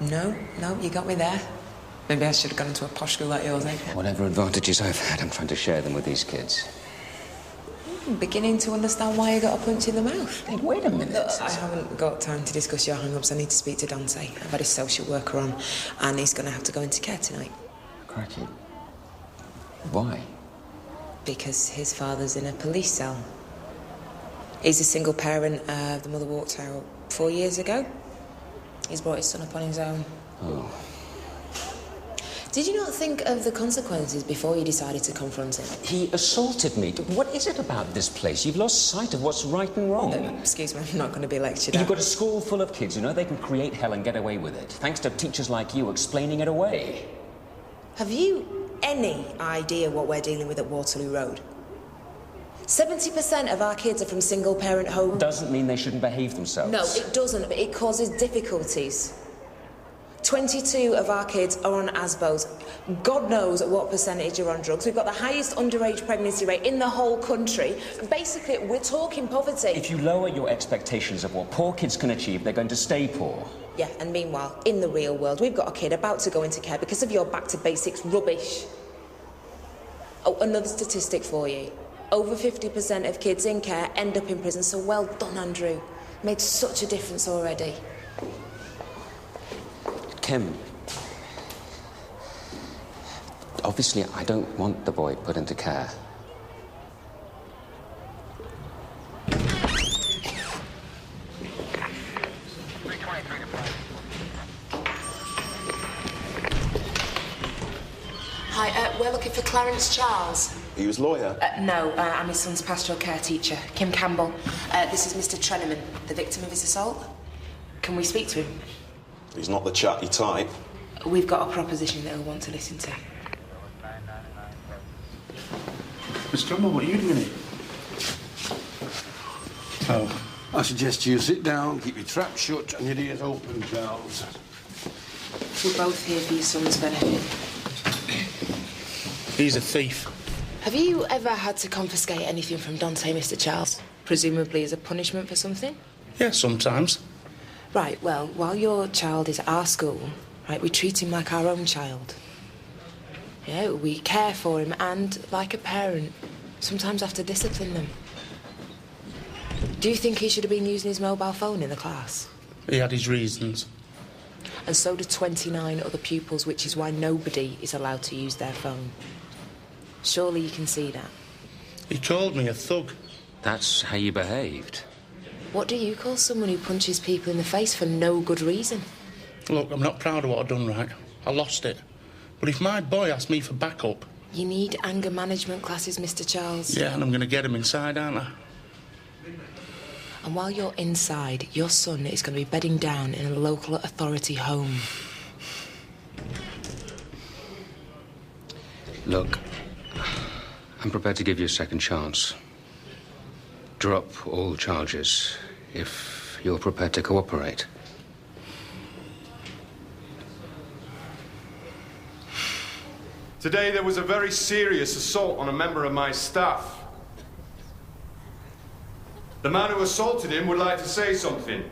No, you got me there. Maybe I should have gone into a posh school like yours, eh? Whatever advantages I've had, I'm trying to share them with these kids. I'm beginning to understand why you got a punch in the mouth. Hey, wait a minute. Look, I haven't got time to discuss your hang-ups. I need to speak to Dante. I've had a social worker on, and he's going to have to go into care tonight. Crikey. Why? Because his father's in a police cell. He's a single parent. The mother walked out 4 years ago. He's brought his son up on his own. Oh. Did you not think of the consequences before you decided to confront him? He assaulted me. What is it about this place? You've lost sight of what's right and wrong. Excuse me, I'm not going to be lectured You've at. got a school full of kids who know they can create hell and get away with it, thanks to teachers like you explaining it away. Have you any idea what we're dealing with at Waterloo Road? 70% of our kids are from single-parent homes. Doesn't mean they shouldn't behave themselves. No, it doesn't, but it causes difficulties. 22 of our kids are on ASBOs. God knows what percentage are on drugs. We've got the highest underage pregnancy rate in the whole country. Basically, we're talking poverty. If you lower your expectations of what poor kids can achieve, they're going to stay poor. Yeah, and meanwhile, in the real world, we've got a kid about to go into care because of your back-to-basics rubbish. Oh, another statistic for you. Over 50% of kids in care end up in prison, so well done, Andrew. Made such a difference already. Kim, obviously I don't want the boy put into care. Hi, we're looking for Clarence Charles. He was lawyer? No, I'm his son's pastoral care teacher, Kim Campbell. This is Mr. Treneman, the victim of his assault. Can we speak to him? He's not the chatty type. We've got a proposition that he'll want to listen to. Mr. Campbell, what are you doing here? Oh, I suggest you sit down, keep your trap shut and your ears open, Charles. We're both here for your son's benefit. He's a thief. Have you ever had to confiscate anything from Dante, Mr. Charles? Presumably as a punishment for something? Yeah, sometimes. Right, well, while your child is at our school, right, we treat him like our own child. Yeah, we care for him and, like a parent, sometimes have to discipline them. Do you think he should have been using his mobile phone in the class? He had his reasons. And so do 29 other pupils, which is why nobody is allowed to use their phone. Surely you can see that. He called me a thug. That's how you behaved. What do you call someone who punches people in the face for no good reason? Look, I'm not proud of what I've done, right? I lost it. But if my boy asks me for backup... You need anger management classes, Mr. Charles. Yeah, and I'm going to get him inside, aren't I? And while you're inside, your son is going to be bedding down in a local authority home. Look, I'm prepared to give you a second chance. Drop all charges if you're prepared to cooperate. Today there was a very serious assault on a member of my staff. The man who assaulted him would like to say something.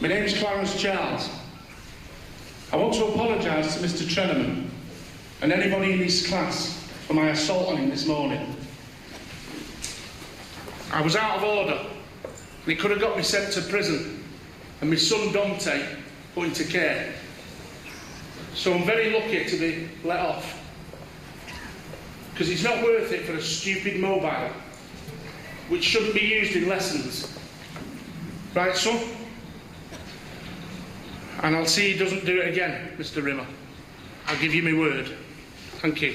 My name is Clarence Charles. I want to apologise to Mr. Treneman and anybody in his class for my assault on him this morning. I was out of order, and it could have got me sent to prison and my son Dante put into care. So I'm very lucky to be let off, because it's not worth it for a stupid mobile, which shouldn't be used in lessons. Right, son? And I'll see he doesn't do it again, Mr. Rimmer. I'll give you my word. Thank you.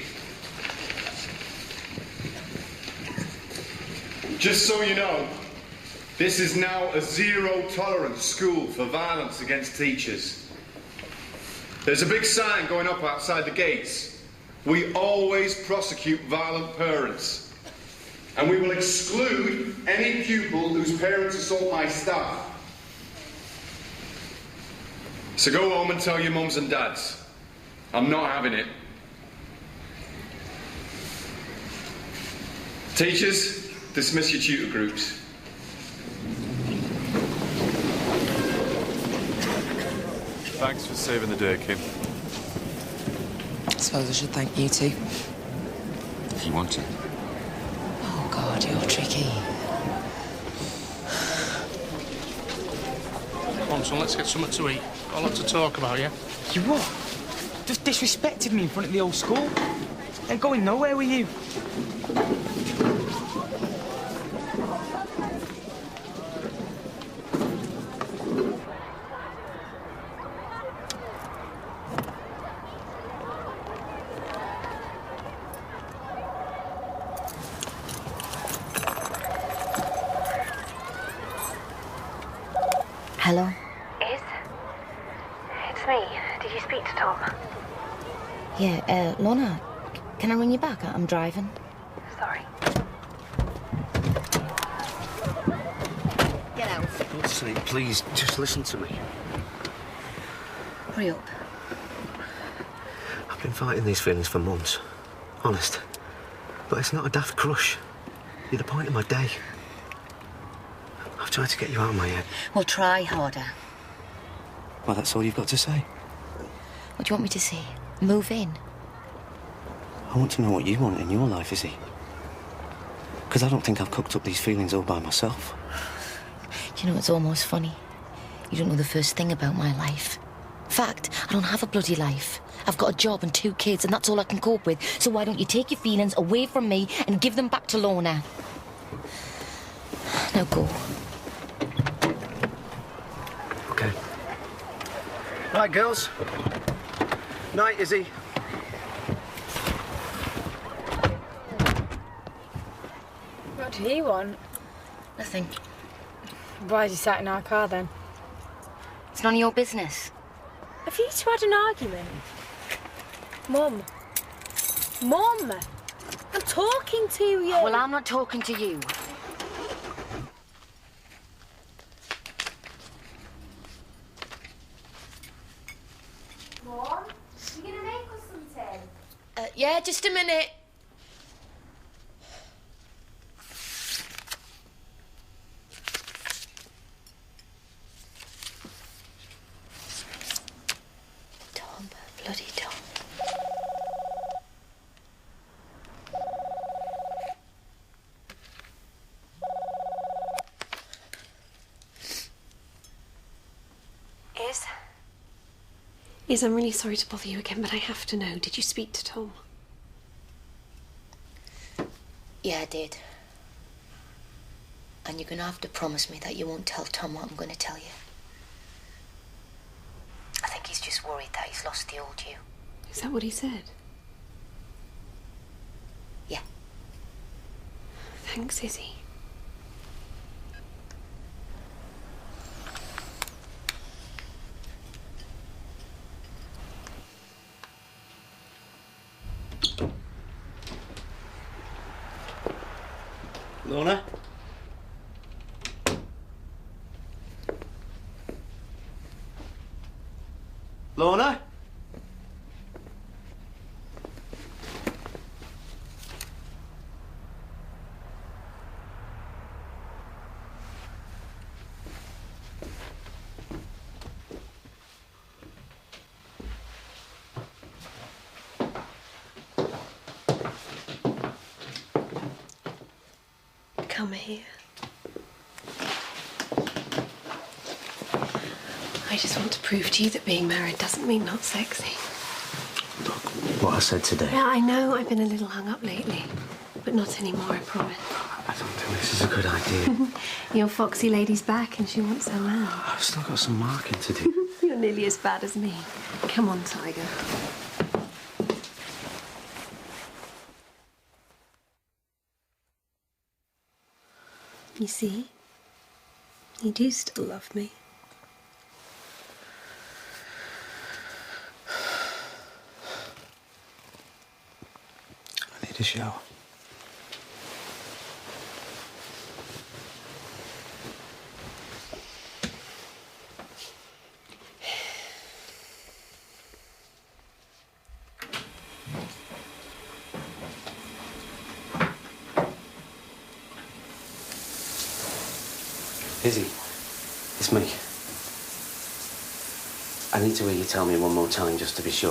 Just so you know, this is now a zero-tolerance school for violence against teachers. There's a big sign going up outside the gates. We always prosecute violent parents. And we will exclude any pupil whose parents assault my staff. So go home and tell your mums and dads. I'm not having it. Teachers, dismiss your tutor groups. Thanks for saving the day, Kim. I suppose I should thank you two. If you want to. Oh, God, you're tricky. Come on, son, let's get something to eat. Got a lot to talk about, yeah? You what? Just disrespected me in front of the old school? Ain't going nowhere with you. Hello? Iz? It's me. Did you speak to Tom? Yeah, Lorna, can I ring you back? I'm driving. Sorry. Get out. For God's sake, please, just listen to me. Hurry up. I've been fighting these feelings for months. Honest. But it's not a daft crush. You're the point of my day. I've tried to get you out of my head. Well, try harder. Well, that's all you've got to say. What do you want me to say? Move in? I want to know what you want in your life, Izzie. Because I don't think I've cooked up these feelings all by myself. Do you know, it's almost funny. You don't know the first thing about my life. In fact, I don't have a bloody life. I've got a job and 2 kids, and that's all I can cope with. So why don't you take your feelings away from me and give them back to Lorna? Now go. Okay. Right, girls. Night, Izzie. What do you want? Nothing. Why is he sat in our car then? It's none of your business. Have you two had an argument? Mum. Mum! I'm talking to you! Well, I'm not talking to you. Mom, you gonna make us something? Yeah, just a minute. Tom, bloody Tom. Iz, I'm really sorry to bother you again, but I have to know. Did you speak to Tom? Yeah, I did. And you're gonna have to promise me that you won't tell Tom what I'm gonna tell you. I think he's just worried that he's lost the old you. Is that what he said? Yeah. Thanks, Izzie. Lorna? Lorna? Come here. I just want to prove to you that being married doesn't mean not sexy. Look, what I said today. Yeah, I know I've been a little hung up lately, but not anymore, I promise. I don't think this is a good idea. Your foxy lady's back and she wants her man. I've still got some marking to do. You're nearly as bad as me. Come on, Tiger. You see? You do still love me. I need a shower. Izzie, it's me. I need to hear you tell me one more time just to be sure.